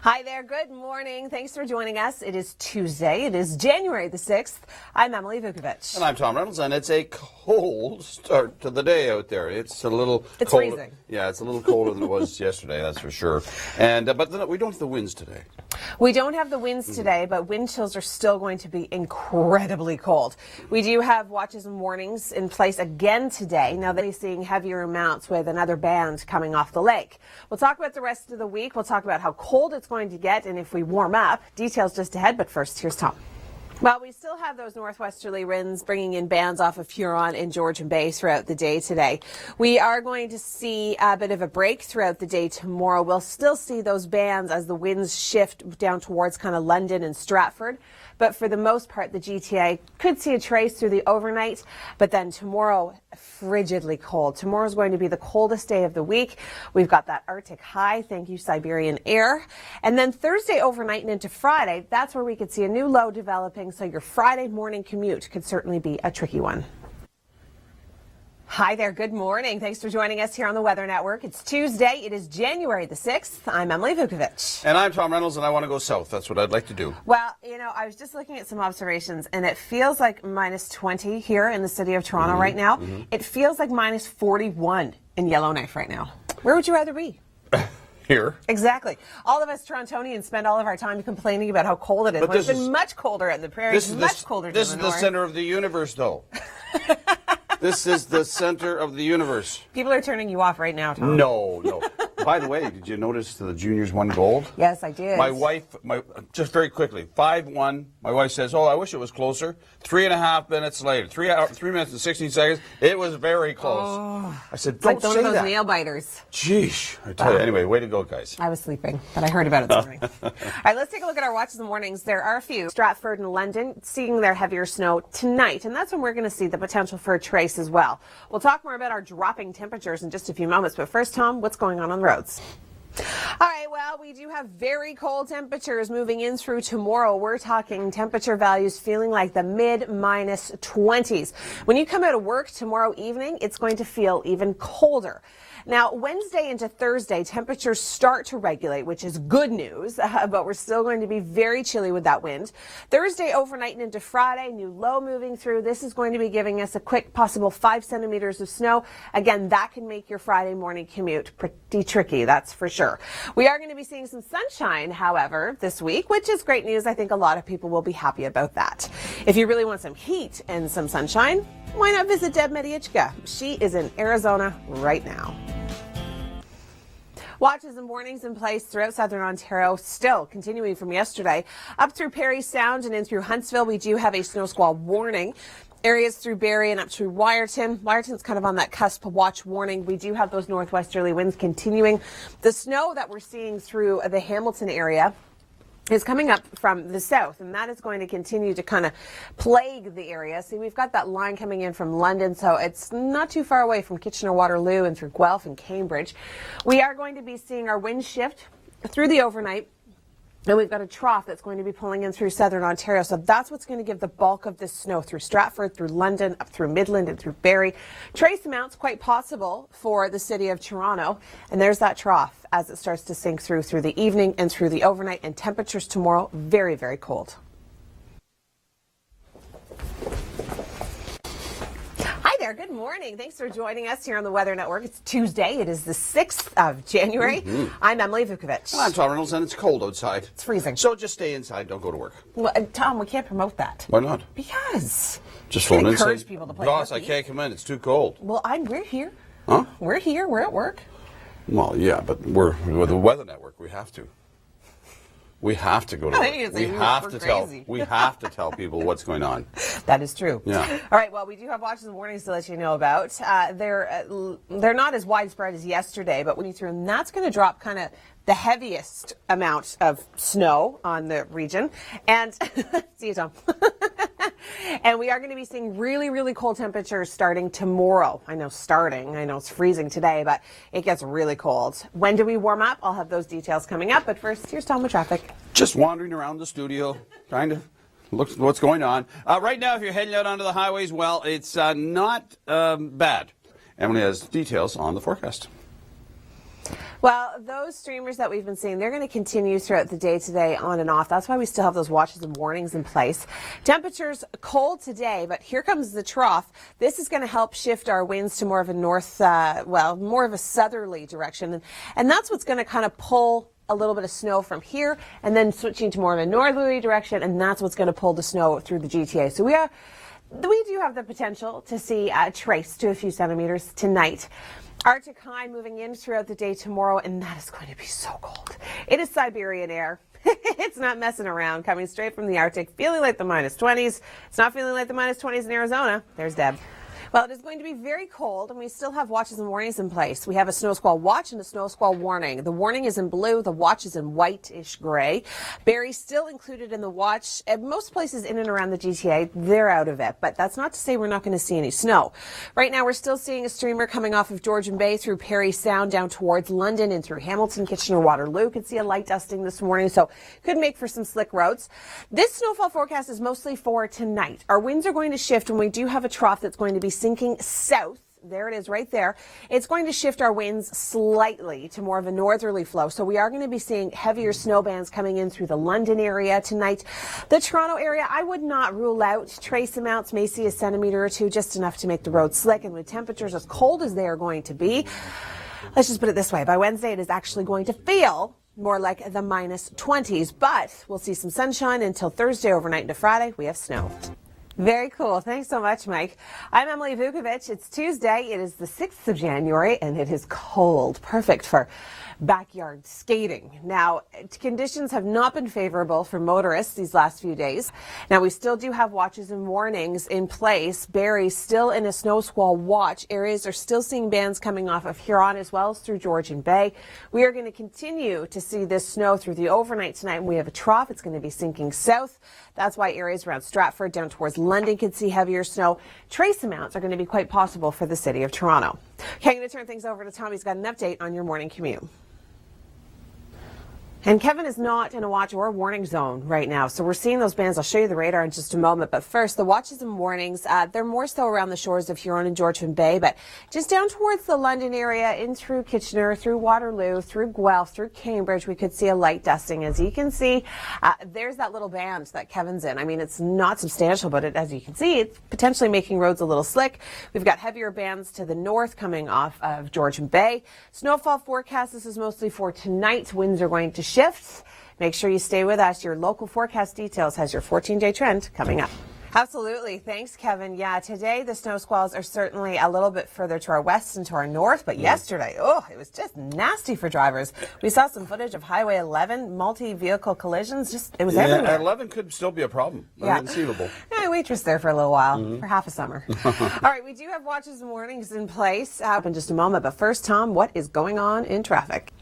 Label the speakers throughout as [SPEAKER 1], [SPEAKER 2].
[SPEAKER 1] Hi there. Good morning. Thanks for joining us. It is Tuesday. It is January the 6th. I'm Emily Vukovic.
[SPEAKER 2] And I'm Tom Reynolds, and it's a cold start to the day out there. It's a little
[SPEAKER 1] It's
[SPEAKER 2] colder.
[SPEAKER 1] freezing.
[SPEAKER 2] Yeah, it's a little colder than it was yesterday, that's for sure. And but we don't have the winds today.
[SPEAKER 1] We don't have the winds today, but wind chills are still going to be incredibly cold. We do have watches and warnings in place again today. Now they're seeing heavier amounts with another band coming off the lake. We'll talk about the rest of the week. We'll talk about how cold it's going to get and if we warm up. Details just ahead, but first, here's Tom. Well, we still have those northwesterly winds bringing in bands off of Huron and Georgian Bay throughout the day today. We are going to see a bit of a break throughout the day tomorrow. We'll still see those bands as the winds shift down towards kind of London and Stratford. But for the most part, the GTA could see a trace through the overnight. But then tomorrow, frigidly cold. Tomorrow's going to be the coldest day of the week. We've got that Arctic high. Thank you, Siberian air. And then Thursday overnight and into Friday, that's where we could see a new low developing. So your Friday morning commute could certainly be a tricky one. Hi there. Good morning. Thanks for joining us here on the Weather Network. It's Tuesday. It is January the 6th. I'm Emily Vukovic.
[SPEAKER 2] And I'm Tom Reynolds, and I want to go south. That's what I'd like to do.
[SPEAKER 1] Well, you know, I was just looking at some observations, and it feels like minus 20 here in the city of Toronto right now. It feels like minus 41 in Yellowknife right now. Where would you rather be?
[SPEAKER 2] Here.
[SPEAKER 1] Exactly. All of us Torontonians spend all of our time complaining about how cold it is. But it's been much colder in the prairies, much colder
[SPEAKER 2] This
[SPEAKER 1] in
[SPEAKER 2] is
[SPEAKER 1] the
[SPEAKER 2] the
[SPEAKER 1] north.
[SPEAKER 2] center of the universe, though. This is the center of the universe.
[SPEAKER 1] People are turning you off right now, Tom.
[SPEAKER 2] No. By the way, did you notice the juniors won gold?
[SPEAKER 1] Yes, I did.
[SPEAKER 2] My wife, just very quickly, 5-1. My wife says, "Oh, I wish it was closer." 3.5 minutes later, 3 minutes and 16 seconds. It was very close.
[SPEAKER 1] Oh,
[SPEAKER 2] I said,
[SPEAKER 1] it's like
[SPEAKER 2] "Don't
[SPEAKER 1] one
[SPEAKER 2] say
[SPEAKER 1] of those
[SPEAKER 2] that."
[SPEAKER 1] nail biters.
[SPEAKER 2] Jeez, I tell you. Anyway, way to go, guys.
[SPEAKER 1] I was sleeping, but I heard about it this morning. All right, let's take a look at our watches and warnings. There are a few. Stratford and London seeing their heavier snow tonight, and that's when we're going to see the potential for a trace as well. We'll talk more about our dropping temperatures in just a few moments, but first, Tom, what's going on the roads? All right, well, we do have very cold temperatures moving in through tomorrow. We're talking temperature values feeling like the mid-minus 20s. When you come out of work tomorrow evening, it's going to feel even colder. Now, Wednesday into Thursday, temperatures start to regulate, which is good news, but we're still going to be very chilly with that wind. Thursday overnight and into Friday, new low moving through. This is going to be giving us a quick possible 5 centimeters of snow. Again, that can make your Friday morning commute pretty tricky, that's for sure. We are going to be seeing some sunshine, however, this week, which is great news. I think a lot of people will be happy about that. If you really want some heat and some sunshine, why not visit Deb Medichka? She is in Arizona right now. Watches and warnings in place throughout southern Ontario, still continuing from yesterday. Up through Parry Sound and in through Huntsville, we do have a snow squall warning. Areas through Barrie and up through Wyerton. Wyerton's kind of on that cusp of watch warning. We do have those northwesterly winds continuing. The snow that we're seeing through the Hamilton area is coming up from the south, and that is going to continue to kind of plague the area. See, we've got that line coming in from London, so it's not too far away from Kitchener-Waterloo and through Guelph and Cambridge. We are going to be seeing our wind shift through the overnight, and we've got a trough that's going to be pulling in through southern Ontario, so that's what's going to give the bulk of this snow through Stratford, through London, up through Midland, and through Barrie. Trace amounts quite possible for the city of Toronto, and there's that trough as it starts to sink through the evening and through the overnight, and temperatures tomorrow very, very cold. Hi there. Good morning. Thanks for joining us here on the Weather Network. It's Tuesday. It is the 6th of January. I'm Emily Vukovic.
[SPEAKER 2] Well, I'm Tom Reynolds, and it's cold outside.
[SPEAKER 1] It's freezing.
[SPEAKER 2] So just stay inside. Don't go to work.
[SPEAKER 1] Well, Tom, we can't promote that.
[SPEAKER 2] Why not?
[SPEAKER 1] Because
[SPEAKER 2] Just
[SPEAKER 1] we
[SPEAKER 2] phone in.
[SPEAKER 1] encourage people to play
[SPEAKER 2] Boss, I
[SPEAKER 1] hooky.
[SPEAKER 2] can't come in. It's too cold.
[SPEAKER 1] Well, we're here.
[SPEAKER 2] Huh?
[SPEAKER 1] We're here. We're at work.
[SPEAKER 2] Well, yeah, but we're with the Weather Network. We have to. We have to go to
[SPEAKER 1] I
[SPEAKER 2] work.
[SPEAKER 1] think it's
[SPEAKER 2] We
[SPEAKER 1] even
[SPEAKER 2] have
[SPEAKER 1] more
[SPEAKER 2] to tell.
[SPEAKER 1] crazy.
[SPEAKER 2] We have to tell people what's going on.
[SPEAKER 1] That is true.
[SPEAKER 2] Yeah.
[SPEAKER 1] All right. Well, we do have watches and warnings to let you know about. They're not as widespread as yesterday, but when you through, and that's going to drop kind of the heaviest amount of snow on the region. And see you, Tom. And we are going to be seeing really, really cold temperatures starting tomorrow. I know it's freezing today, but it gets really cold. When do we warm up? I'll have those details coming up. But first, here's Tom with traffic.
[SPEAKER 2] Just wandering around the studio, trying to look what's going on. Right now, if you're heading out onto the highways, well, it's not bad. Emily has details on the forecast.
[SPEAKER 1] Well, those streamers that we've been seeing, they're going to continue throughout the day today, on and off. That's why we still have those watches and warnings in place. Temperatures cold today, but here comes the trough. This is going to help shift our winds to more of a more of a southerly direction. And that's what's going to kind of pull a little bit of snow from here and then switching to more of a northerly direction. And that's what's going to pull the snow through the GTA. So we do have the potential to see a trace to a few centimeters tonight. Arctic high moving in throughout the day tomorrow, and that is going to be so cold. It is Siberian air. It's not messing around, coming straight from the Arctic, feeling like the minus 20s. It's not feeling like the minus 20s in Arizona. There's Deb. Well, it is going to be very cold, and we still have watches and warnings in place. We have a snow squall watch and a snow squall warning. The warning is in blue. The watch is in whitish gray. Barrie still included in the watch. At most places in and around the GTA, they're out of it. But that's not to say we're not going to see any snow. Right now, we're still seeing a streamer coming off of Georgian Bay through Parry Sound down towards London and through Hamilton, Kitchener, Waterloo. Could see a light dusting this morning, so could make for some slick roads. This snowfall forecast is mostly for tonight. Our winds are going to shift, and we do have a trough that's going to be sinking south. There it is right there. It's going to shift our winds slightly to more of a northerly flow. So we are going to be seeing heavier snow bands coming in through the London area tonight. The Toronto area, I would not rule out trace amounts, may see a centimeter or two, just enough to make the road slick. And with temperatures as cold as they are going to be, let's just put it this way. By Wednesday, it is actually going to feel more like the minus 20s, but we'll see some sunshine until Thursday overnight into Friday. We have snow. Very cool. Thanks so much, Mike. I'm Emily Vukovic. It's Tuesday. It is the 6th of January, and it is cold. Perfect for backyard skating. Now, conditions have not been favorable for motorists these last few days. Now, we still do have watches and warnings in place. Barrie's still in a snow squall watch. Areas are still seeing bands coming off of Huron as well as through Georgian Bay. We are going to continue to see this snow through the overnight tonight. We have a trough. It's going to be sinking south. That's why areas around Stratford down towards London could see heavier snow. Trace amounts are going to be quite possible for the city of Toronto. Okay, I'm going to turn things over to Tom. He's got an update on your morning commute. And Kevin is not in a watch or warning zone right now. So we're seeing those bands. I'll show you the radar in just a moment. But first, the watches and warnings, they're more so around the shores of Huron and Georgian Bay, but just down towards the London area, in through Kitchener, through Waterloo, through Guelph, through Cambridge, we could see a light dusting. As you can see, there's that little band that Kevin's in. I mean, it's not substantial, but as you can see, it's potentially making roads a little slick. We've got heavier bands to the north coming off of Georgian Bay. Snowfall forecast, this is mostly for tonight. Winds are going to shifts. Make sure you stay with us. Your local forecast details has your 14-day trend coming up. Absolutely. Thanks, Kevin. Yeah, today the snow squalls are certainly a little bit further to our west and to our north, but yesterday, it was just nasty for drivers. We saw some footage of Highway 11, multi-vehicle collisions. It was everywhere.
[SPEAKER 2] 11 could still be a problem. Inconceivable.
[SPEAKER 1] Yeah, waitress there for a little while, for half a summer. All right, we do have watches and warnings in place in just a moment, but first, Tom, what is going on in traffic?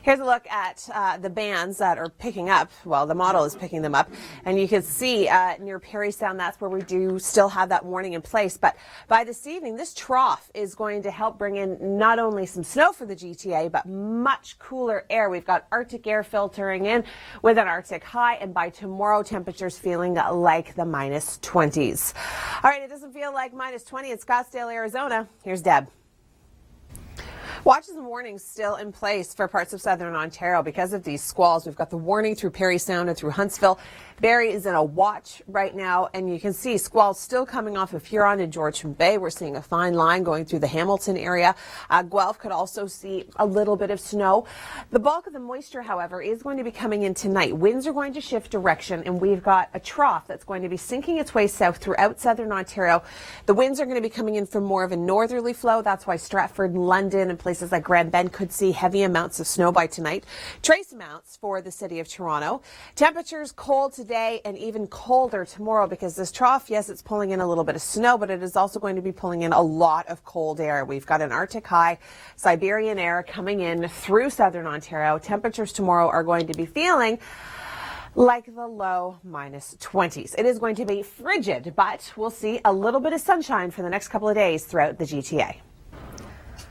[SPEAKER 1] Here's a look at the bands that are picking up. Well, the model is picking them up. And you can see near Parry Sound, that's where we do still have that warning in place. But by this evening, this trough is going to help bring in not only some snow for the GTA, but much cooler air. We've got Arctic air filtering in with an Arctic high. And by tomorrow, temperatures feeling like the minus 20s. All right, it doesn't feel like minus 20 in Scottsdale, Arizona. Here's Deb. Watches and warnings still in place for parts of southern Ontario because of these squalls. We've got the warning through Parry Sound and through Huntsville. Barrie is in a watch right now, and you can see squalls still coming off of Huron and Georgian Bay. We're seeing a fine line going through the Hamilton area. Guelph could also see a little bit of snow. The bulk of the moisture, however, is going to be coming in tonight. Winds are going to shift direction, and we've got a trough that's going to be sinking its way south throughout southern Ontario. The winds are going to be coming in from more of a northerly flow. That's why Stratford and London and places like Grand Bend could see heavy amounts of snow by tonight. Trace amounts for the city of Toronto. Temperatures cold today and even colder tomorrow because this trough, yes, it's pulling in a little bit of snow, but it is also going to be pulling in a lot of cold air. We've got an Arctic high, Siberian air coming in through southern Ontario. Temperatures tomorrow are going to be feeling like the low minus 20s. It is going to be frigid, but we'll see a little bit of sunshine for the next couple of days throughout the GTA.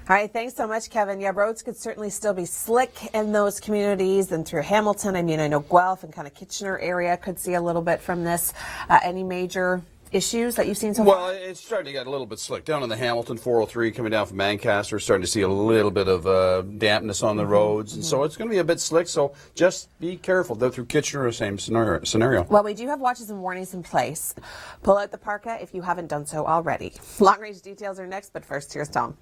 [SPEAKER 1] All right, thanks so much, Kevin. Yeah, roads could certainly still be slick in those communities and through Hamilton. I mean, I know Guelph and kind of Kitchener area could see a little bit from this. Any major issues that you've seen so far?
[SPEAKER 2] Well, it's starting to get a little bit slick. Down on the Hamilton 403 coming down from Lancaster, starting to see a little bit of dampness on the roads. And so it's going to be a bit slick, so just be careful. Though through Kitchener, same scenario.
[SPEAKER 1] Well, we do have watches and warnings in place. Pull out the parka if you haven't done so already. Long-range details are next, but first, here's Tom.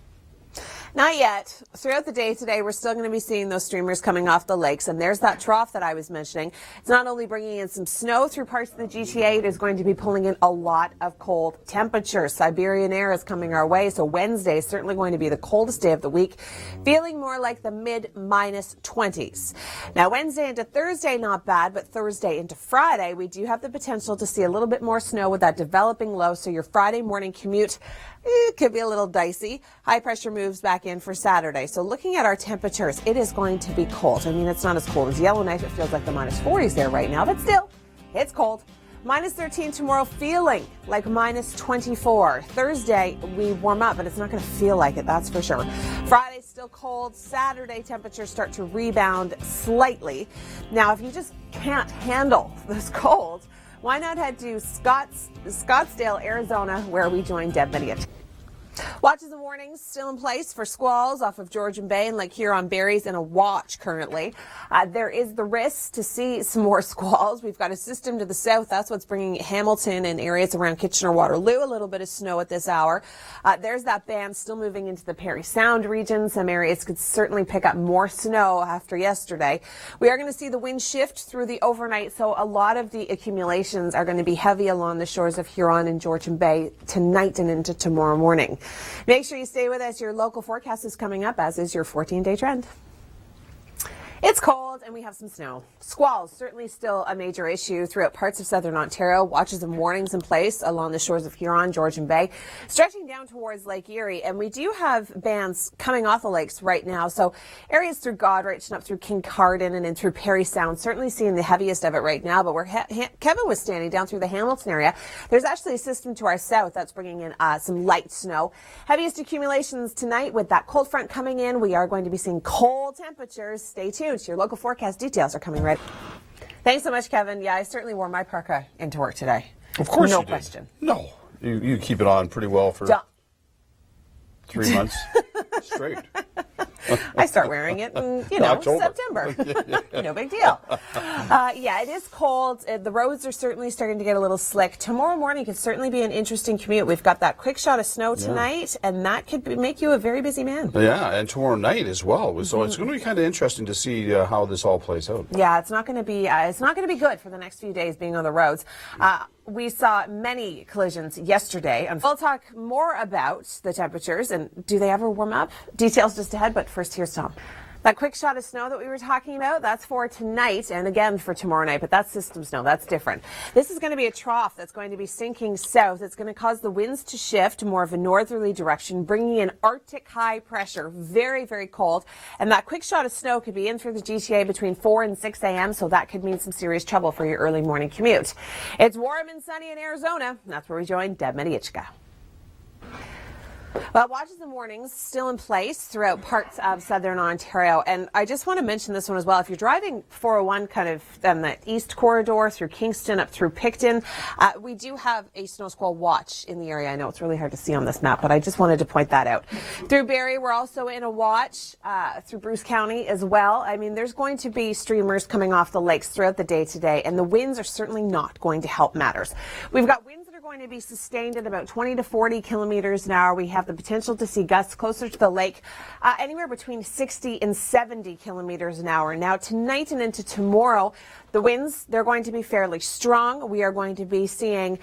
[SPEAKER 1] Not yet. Throughout the day today, we're still going to be seeing those streamers coming off the lakes, and there's that trough that I was mentioning. It's not only bringing in some snow through parts of the GTA, it is going to be pulling in a lot of cold temperatures. Siberian air is coming our way, so Wednesday is certainly going to be the coldest day of the week, feeling more like the mid-20s. Now, Wednesday into Thursday, not bad, but Thursday into Friday, we do have the potential to see a little bit more snow with that developing low, so your Friday morning commute, it could be a little dicey. High pressure moves back in for Saturday. So looking at our temperatures, it is going to be cold. I mean, it's not as cold as Yellowknife. It feels like the -40s there right now, but still, it's cold. -13 tomorrow, feeling like -24. Thursday, we warm up, but it's not going to feel like it, that's for sure. Friday, still cold. Saturday, temperatures start to rebound slightly. Now, if you just can't handle this cold, why not head to Scottsdale, Arizona, where we join Deb Mediach. Watches and warnings still in place for squalls off of Georgian Bay and Lake Huron-Berries in a watch currently. There is the risk to see some more squalls. We've got a system to the south. That's what's bringing Hamilton and areas around Kitchener-Waterloo a little bit of snow at this hour. There's that band still moving into the Parry Sound region. Some areas could certainly pick up more snow after yesterday. We are going to see the wind shift through the overnight, so a lot of the accumulations are going to be heavy along the shores of Huron and Georgian Bay tonight and into tomorrow morning. Make sure you stay with us. Your local forecast is coming up, as is your 14-day trend. It's cold and we have some snow. Squalls, certainly still a major issue throughout parts of southern Ontario. Watches and warnings in place along the shores of Huron, Georgian Bay, stretching down towards Lake Erie. And we do have bands coming off the lakes right now. So areas through Goderich and up through Kincardine and in through Parry Sound, certainly seeing the heaviest of it right now. But where Kevin was standing down through the Hamilton area, there's actually a system to our south that's bringing in some light snow. Heaviest accumulations tonight with that cold front coming in. We are going to be seeing cold temperatures. Stay tuned. Your local forecast details are coming right. Thanks so much, Kevin. Yeah, I certainly wore my parka into work today.
[SPEAKER 2] Of course
[SPEAKER 1] no
[SPEAKER 2] you did.
[SPEAKER 1] question.
[SPEAKER 2] No, you keep it on pretty well for 3 months straight.
[SPEAKER 1] I start wearing it in, September. No big deal. Yeah, it is cold. The roads are certainly starting to get a little slick. Tomorrow morning could certainly be an interesting commute. We've got that quick shot of snow tonight, and that could make you a very busy man.
[SPEAKER 2] Yeah, and tomorrow night as well. So it's going to be kind of interesting to see how this all plays out.
[SPEAKER 1] Yeah, it's not going to be good for the next few days being on the roads. We saw many collisions yesterday, and we'll talk more about the temperatures and do they ever warm up? Details just ahead, but first here's Tom. That quick shot of snow that we were talking about, that's for tonight and again for tomorrow night, but that's system snow. That's different. This is going to be a trough that's going to be sinking south. It's going to cause the winds to shift more of a northerly direction, bringing in Arctic high pressure. Very, very cold. And that quick shot of snow could be in through the GTA between 4 and 6 a.m., so that could mean some serious trouble for your early morning commute. It's warm and sunny in Arizona. That's where we join Deb Mediachka. Well, watches and warnings still in place throughout parts of southern Ontario. And I just want to mention this one as well. If you're driving 401 kind of on the east corridor through Kingston up through Picton, we do have a snow squall watch in the area. I know it's really hard to see on this map, but I just wanted to point that out. Through Barrie, we're also in a watch through Bruce County as well. I mean, there's going to be streamers coming off the lakes throughout the day today, and the winds are certainly not going to help matters. We've got winds that are going to be sustained at about 20 to 40 kilometers an hour. We have the potential to see gusts closer to the lake, anywhere between 60 and 70 kilometers an hour. Now, tonight and into tomorrow, the winds, they're going to be fairly strong. We are going to be seeing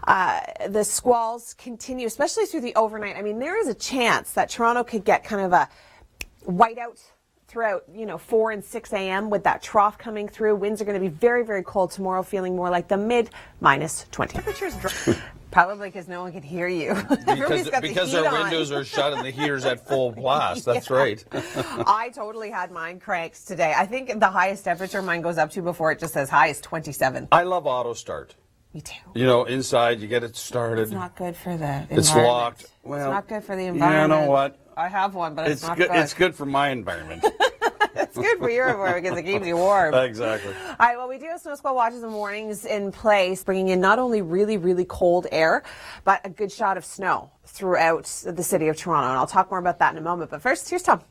[SPEAKER 1] the squalls continue, especially through the overnight. I mean, there is a chance that Toronto could get kind of a whiteout throughout, 4 and 6 a.m. with that trough coming through. Winds are going to be very, very cold tomorrow, feeling more like the mid-20. Temperatures drop. Probably because no one can hear you.
[SPEAKER 2] Because their windows are shut and the heater's at full blast. That's right.
[SPEAKER 1] I totally had mine cranked today. I think the highest temperature mine goes up to before it just says high is 27.
[SPEAKER 2] I love auto start.
[SPEAKER 1] Me too.
[SPEAKER 2] Inside you get it started.
[SPEAKER 1] It's not good for the environment.
[SPEAKER 2] It's locked. Well,
[SPEAKER 1] it's not good for the environment.
[SPEAKER 2] You know what?
[SPEAKER 1] I have one, but it's not
[SPEAKER 2] good.
[SPEAKER 1] good.
[SPEAKER 2] It's good for my environment.
[SPEAKER 1] That's good for your report because it keeps you warm.
[SPEAKER 2] Exactly.
[SPEAKER 1] All right, well, we do have snow squall watches and warnings in place, bringing in not only really, really cold air, but a good shot of snow throughout the city of Toronto. And I'll talk more about that in a moment. But first, here's Tom.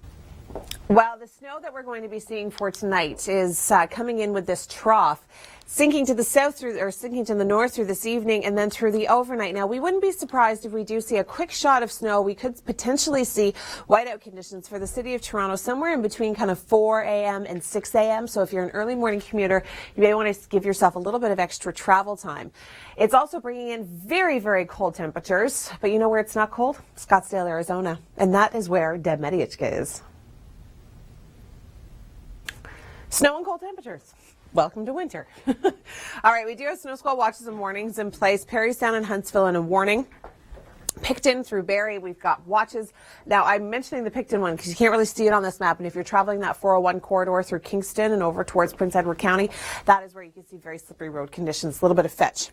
[SPEAKER 1] Well, the snow that we're going to be seeing for tonight is coming in with this trough, sinking to the south or sinking to the north through this evening and then through the overnight. Now, we wouldn't be surprised if we do see a quick shot of snow. We could potentially see whiteout conditions for the city of Toronto somewhere in between kind of 4 a.m. and 6 a.m. So if you're an early morning commuter, you may want to give yourself a little bit of extra travel time. It's also bringing in very, very cold temperatures. But you know where it's not cold? Scottsdale, Arizona. And that is where Deb Mediachka is. Snow and cold temperatures. Welcome to winter. All right, we do have snow squall watches and warnings in place. Parry Sound and Huntsville in a warning. Picton through Barrie, we've got watches. Now, I'm mentioning the Picton one because you can't really see it on this map. And if you're traveling that 401 corridor through Kingston and over towards Prince Edward County, that is where you can see very slippery road conditions, a little bit of fetch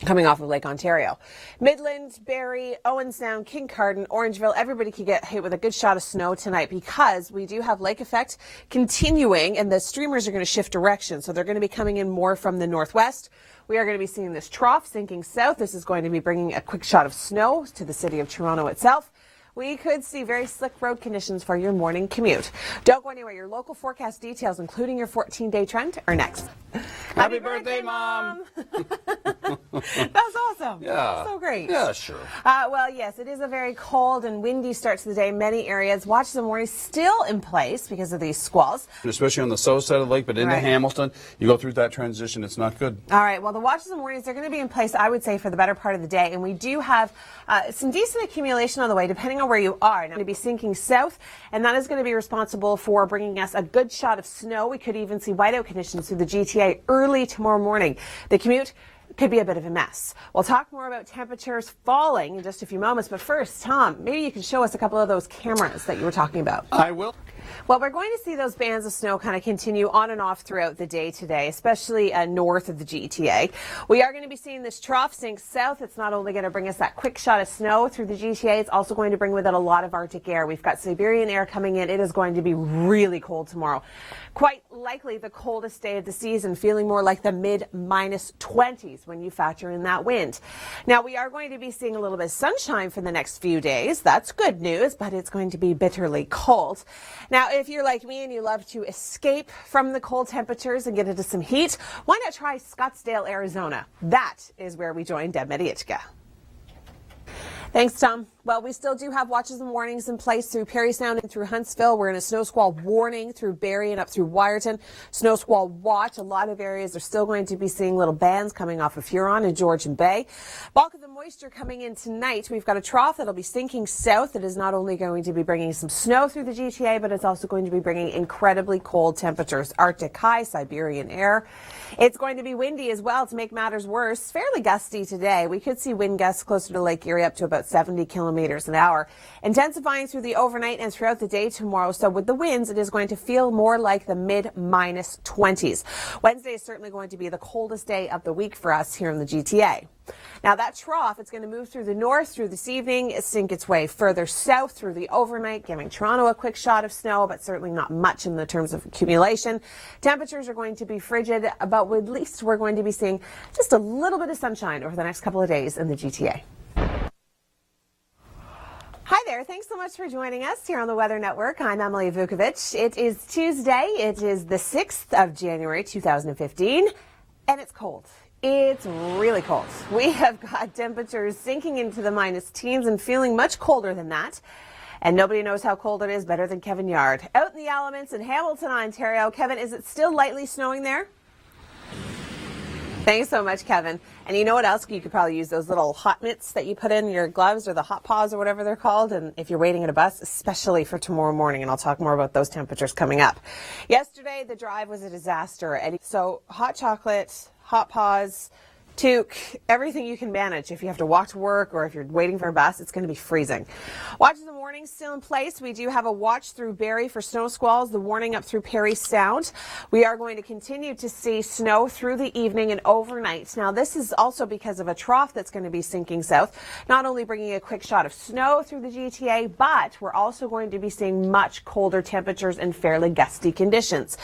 [SPEAKER 1] coming off of Lake Ontario. Midland, Barrie, Owen Sound, Kincardine, Orangeville, everybody could get hit with a good shot of snow tonight because we do have lake effect continuing and the streamers are going to shift direction. So they're going to be coming in more from the northwest. We are going to be seeing this trough sinking south. This is going to be bringing a quick shot of snow to the city of Toronto itself. We could see very slick road conditions for your morning commute. Don't go anywhere. Your local forecast details, including your 14-day trend, are next.
[SPEAKER 2] Happy birthday, Mom!
[SPEAKER 1] That was awesome.
[SPEAKER 2] Yeah.
[SPEAKER 1] So great.
[SPEAKER 2] Yeah, sure.
[SPEAKER 1] Well, yes, it is a very cold and windy start to the day. Many areas. Watches and warnings still in place because of these squalls.
[SPEAKER 2] Especially on the south side of the lake, but into Hamilton, you go through that transition, it's not good.
[SPEAKER 1] All right, well, the watches and warnings are going to be in place, I would say, for the better part of the day. And we do have some decent accumulation on the way, depending on where you are. Now, going to be sinking south, and that is going to be responsible for bringing us a good shot of snow. We could even see whiteout conditions through the GTA early tomorrow morning. The commute could be a bit of a mess. We'll talk more about temperatures falling in just a few moments, but first, Tom, maybe you can show us a couple of those cameras that you were talking about.
[SPEAKER 2] I will.
[SPEAKER 1] Well, we're going to see those bands of snow kind of continue on and off throughout the day today, especially north of the GTA. We are going to be seeing this trough sink south. It's not only going to bring us that quick shot of snow through the GTA, it's also going to bring with it a lot of Arctic air. We've got Siberian air coming in. It is going to be really cold tomorrow. Quite likely the coldest day of the season, feeling more like the mid-20s when you factor in that wind. Now, we are going to be seeing a little bit of sunshine for the next few days. That's good news, but it's going to be bitterly cold. Now, if you're like me and you love to escape from the cold temperatures and get into some heat, why not try Scottsdale, Arizona? That is where we join Deb Mediachka. Thanks, Tom. Well, we still do have watches and warnings in place through Parry Sound and through Huntsville. We're in a snow squall warning through Barrie and up through Wyerton. Snow squall watch. A lot of areas are still going to be seeing little bands coming off of Huron and Georgian Bay. Bulk of the moisture coming in tonight. We've got a trough that'll be sinking south. It is not only going to be bringing some snow through the GTA, but it's also going to be bringing incredibly cold temperatures. Arctic high, Siberian air. It's going to be windy as well to make matters worse. Fairly gusty today. We could see wind gusts closer to Lake Erie up to about 70 kilometers an hour. Intensifying through the overnight and throughout the day tomorrow. So with the winds, it is going to feel more like the mid-20s. Wednesday is certainly going to be the coldest day of the week for us here in the GTA. Now that trough, it's going to move through the north through this evening, sink its way further south through the overnight, giving Toronto a quick shot of snow, but certainly not much in the terms of accumulation. Temperatures are going to be frigid, but at least we're going to be seeing just a little bit of sunshine over the next couple of days in the GTA. Hi there. Thanks so much for joining us here on the Weather Network. I'm Emily Vukovic. It is Tuesday. It is the 6th of January, 2015, and it's cold. It's really cold. We have got temperatures sinking into the minus teens and feeling much colder than that. And nobody knows how cold it is better than Kevin Yard. Out in the elements in Hamilton, Ontario. Kevin, is it still lightly snowing there? Thanks so much, Kevin. And you know what else? You could probably use those little hot mitts that you put in your gloves or the hot paws or whatever they're called. And if you're waiting at a bus, especially for tomorrow morning, and I'll talk more about those temperatures coming up. Yesterday, the drive was a disaster. And so hot chocolate, hot paws, toque, everything you can manage. If you have to walk to work or if you're waiting for a bus, it's going to be freezing. Watches and warnings warning still in place. We do have a watch through Barrie for snow squalls, the warning up through Parry Sound. We are going to continue to see snow through the evening and overnight. Now, this is also because of a trough that's going to be sinking south, not only bringing a quick shot of snow through the GTA, but we're also going to be seeing much colder temperatures and fairly gusty conditions.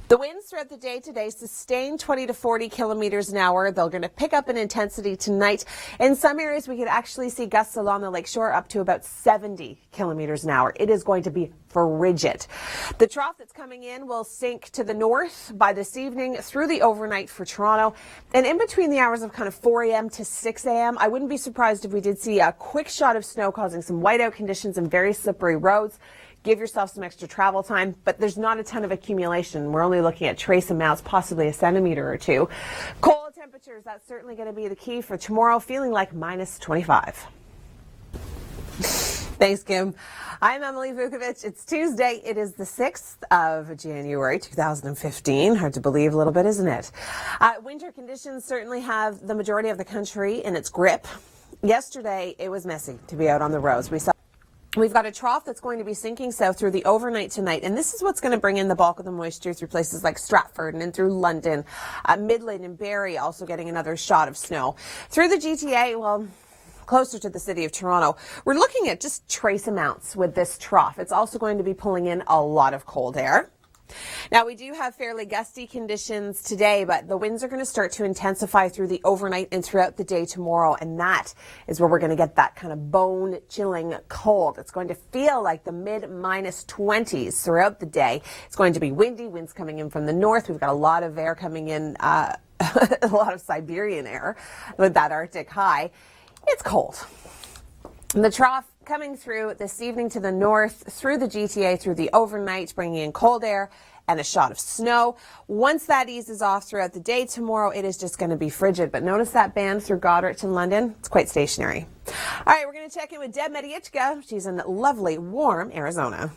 [SPEAKER 1] The winds throughout the day today sustain 20 to 40 kilometers an hour. They're going to pick up in intensity tonight. In some areas, we could actually see gusts along the lakeshore up to about 70 kilometers an hour. It is going to be frigid. The trough that's coming in will sink to the north by this evening through the overnight for Toronto. And in between the hours of kind of 4 a.m. to 6 a.m., I wouldn't be surprised if we did see a quick shot of snow causing some whiteout conditions and very slippery roads. Give yourself some extra travel time, but there's not a ton of accumulation. We're only looking at trace amounts, possibly a centimeter or two. Cold temperatures, that's certainly going to be the key for tomorrow, feeling like minus 25. Thanks, Kim. I'm Emily Vukovic. It's Tuesday. It is the 6th of January, 2015. Hard to believe a little bit, isn't it? Winter conditions certainly have the majority of the country in its grip. Yesterday, it was messy to be out on the roads. We've got a trough that's going to be sinking south through the overnight tonight, and this is what's going to bring in the bulk of the moisture through places like Stratford and in through London, Midland and Barrie also getting another shot of snow. Through the GTA, well, closer to the city of Toronto, we're looking at just trace amounts with this trough. It's also going to be pulling in a lot of cold air. Now, we do have fairly gusty conditions today, but the winds are going to start to intensify through the overnight and throughout the day tomorrow, and that is where we're going to get that kind of bone-chilling cold. It's going to feel like the mid-minus 20s throughout the day. It's going to be windy, winds coming in from the north. We've got a lot of air coming in, a lot of Siberian air with that Arctic high. It's cold. And the trough coming through this evening to the north, through the GTA, through the overnight, bringing in cold air and a shot of snow. Once that eases off throughout the day tomorrow, it is just going to be frigid. But notice that band through Goddard to London. It's quite stationary. All right, we're going to check in with Deb Mediichka. She's in lovely, warm Arizona.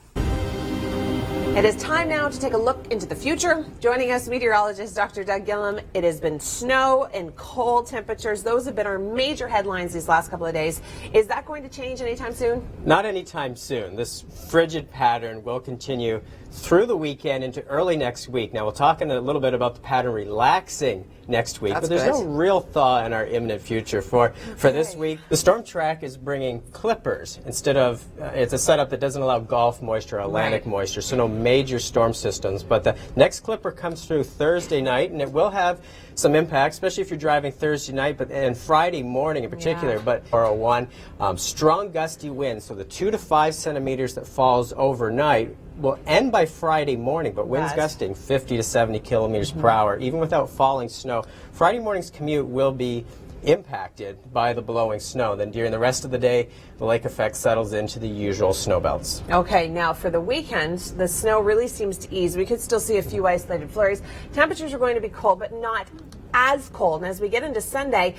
[SPEAKER 1] It is time now to take a look into the future. Joining us, meteorologist Dr. Doug Gillum. It has been snow and cold temperatures. Those have been our major headlines these last couple of days. Is that going to change anytime soon?
[SPEAKER 3] Not anytime soon. This frigid pattern will continue through the weekend into early next week. Now, we'll talk in a little bit about the pattern relaxing next week, but there's no real thaw in our imminent future for this week. The storm track is bringing clippers instead of, it's a setup that doesn't allow Gulf moisture or Atlantic moisture, so no major storm systems. But the next clipper comes through Thursday night, and it will have some impact, especially if you're driving Thursday night, and Friday morning in particular. But 401, strong gusty winds, so the 2 to 5 centimeters that falls overnight will end by Friday morning, but winds gusting 50 to 70 kilometers per hour, even without falling snow. Friday morning's commute will be impacted by the blowing snow. Then during the rest of the day, the lake effect settles into the usual snow belts.
[SPEAKER 1] Okay, now for the weekend, the snow really seems to ease. We could still see a few isolated flurries. Temperatures are going to be cold, but not as cold. And as we get into Sunday,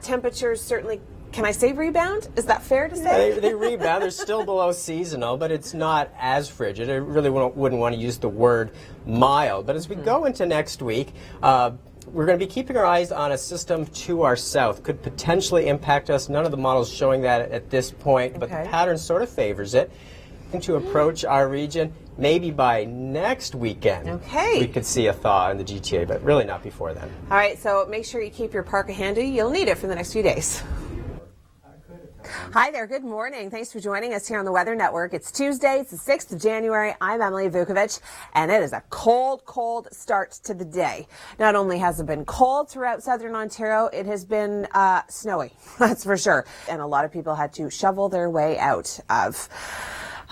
[SPEAKER 1] temperatures certainly, can I say rebound? Is that fair to say?
[SPEAKER 3] Yeah, they rebound. They're still below seasonal, but it's not as frigid. I really wouldn't want to use the word mild. But as we go into next week, we're going to be keeping our eyes on a system to our south. Could potentially impact us. None of the models showing that at this point, but the pattern sort of favors it. To approach our region, maybe by next weekend, we could see a thaw in the GTA, but really not before then.
[SPEAKER 1] All right, so make sure you keep your parka handy. You'll need it for the next few days. Hi there, good morning. Thanks for joining us here on the Weather Network. It's Tuesday, it's the 6th of January. I'm Emily Vukovic, and it is a cold, cold start to the day. Not only has it been cold throughout southern Ontario, it has been snowy, that's for sure. And a lot of people had to shovel their way out of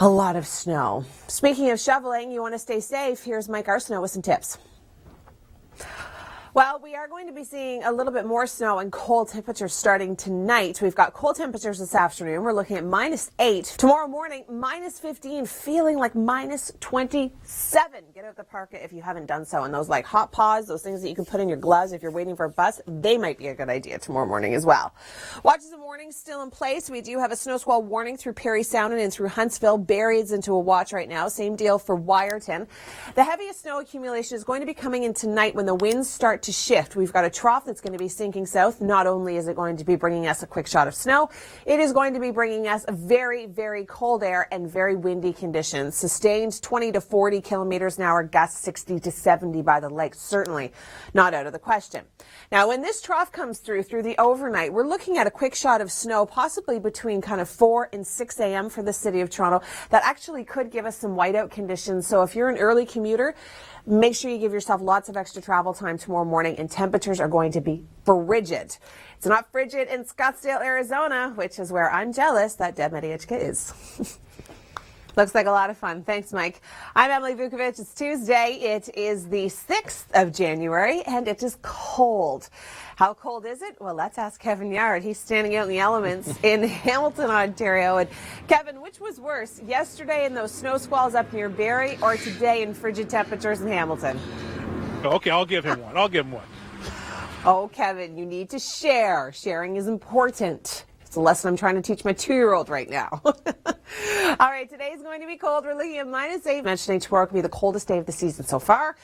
[SPEAKER 1] a lot of snow. Speaking of shoveling, you want to stay safe. Here's Mike Arsenault with some tips. Well, we are going to be seeing a little bit more snow and cold temperatures starting tonight. We've got cold temperatures this afternoon. We're looking at -8. Tomorrow morning, -15, feeling like -27. Get out the parka if you haven't done so. And those like hot paws, those things that you can put in your gloves if you're waiting for a bus, they might be a good idea tomorrow morning as well. Watches and warnings still in place. We do have a snow squall warning through Parry Sound and in through Huntsville. Barrie's into a watch right now. Same deal for Wyerton. The heaviest snow accumulation is going to be coming in tonight when the winds start to shift. We've got a trough that's going to be sinking south. Not only is it going to be bringing us a quick shot of snow, it is going to be bringing us a very, very cold air and very windy conditions. Sustained 20 to 40 kilometers an hour, gusts 60 to 70 by the lake. Certainly not out of the question. Now, when this trough comes through the overnight, we're looking at a quick shot of snow, possibly between kind of 4 and 6 a.m. for the city of Toronto. That actually could give us some whiteout conditions. So if you're an early commuter, make sure you give yourself lots of extra travel time tomorrow morning, and temperatures are going to be frigid. It's not frigid in Scottsdale, Arizona, which is where I'm jealous that Deb Mediachka is. Looks like a lot of fun. Thanks, Mike. I'm Emily Vukovic. It's Tuesday. It is the 6th of January, and it is cold. How cold is it? Well, let's ask Kevin Yard. He's standing out in the elements in Hamilton, Ontario. And Kevin, which was worse, yesterday in those snow squalls up near Barrie, or today in frigid temperatures in Hamilton?
[SPEAKER 4] Okay, I'll give him one.
[SPEAKER 1] Oh, Kevin, you need to share. Sharing is important. It's a lesson I'm trying to teach my 2-year-old right now. All right, today is going to be cold. We're looking at -8. Mentioning tomorrow could be the coldest day of the season so far.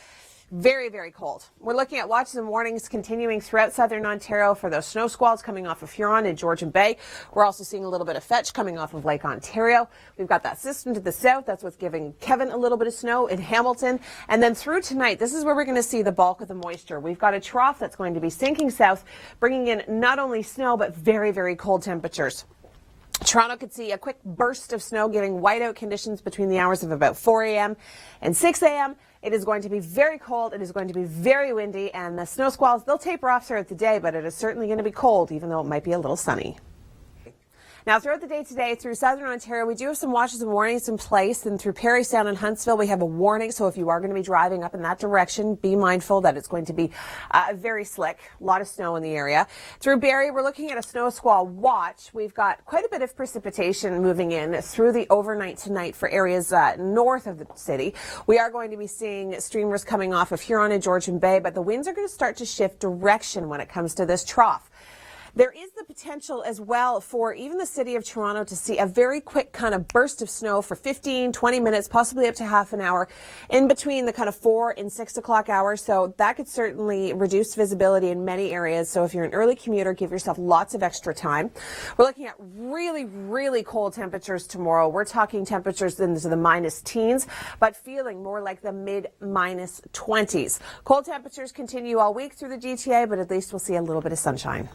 [SPEAKER 1] Very, very cold. We're looking at watches and warnings continuing throughout southern Ontario for those snow squalls coming off of Huron and Georgian Bay. We're also seeing a little bit of fetch coming off of Lake Ontario. We've got that system to the south. That's what's giving Kevin a little bit of snow in Hamilton. And then through tonight, this is where we're going to see the bulk of the moisture. We've got a trough that's going to be sinking south, bringing in not only snow, but very, very cold temperatures. Toronto could see a quick burst of snow, giving whiteout conditions between the hours of about 4 a.m. and 6 a.m. It is going to be very cold. It is going to be very windy, and the snow squalls, they'll taper off throughout the day, but it is certainly going to be cold, even though it might be a little sunny. Now, throughout the day today, through southern Ontario, we do have some watches and warnings in place. And through Parry Sound and Huntsville, we have a warning. So if you are going to be driving up in that direction, be mindful that it's going to be very slick. A lot of snow in the area. Through Barrie, we're looking at a snow squall watch. We've got quite a bit of precipitation moving in through the overnight tonight for areas north of the city. We are going to be seeing streamers coming off of Huron and Georgian Bay, but the winds are going to start to shift direction when it comes to this trough. There is the potential as well for even the city of Toronto to see a very quick kind of burst of snow for 15, 20 minutes, possibly up to half an hour in between the kind of 4 and 6 o'clock hours. So that could certainly reduce visibility in many areas. So if you're an early commuter, give yourself lots of extra time. We're looking at really, really cold temperatures tomorrow. We're talking temperatures into the minus teens, but feeling more like the mid-20s. Cold temperatures continue all week through the GTA, but at least we'll see a little bit of sunshine.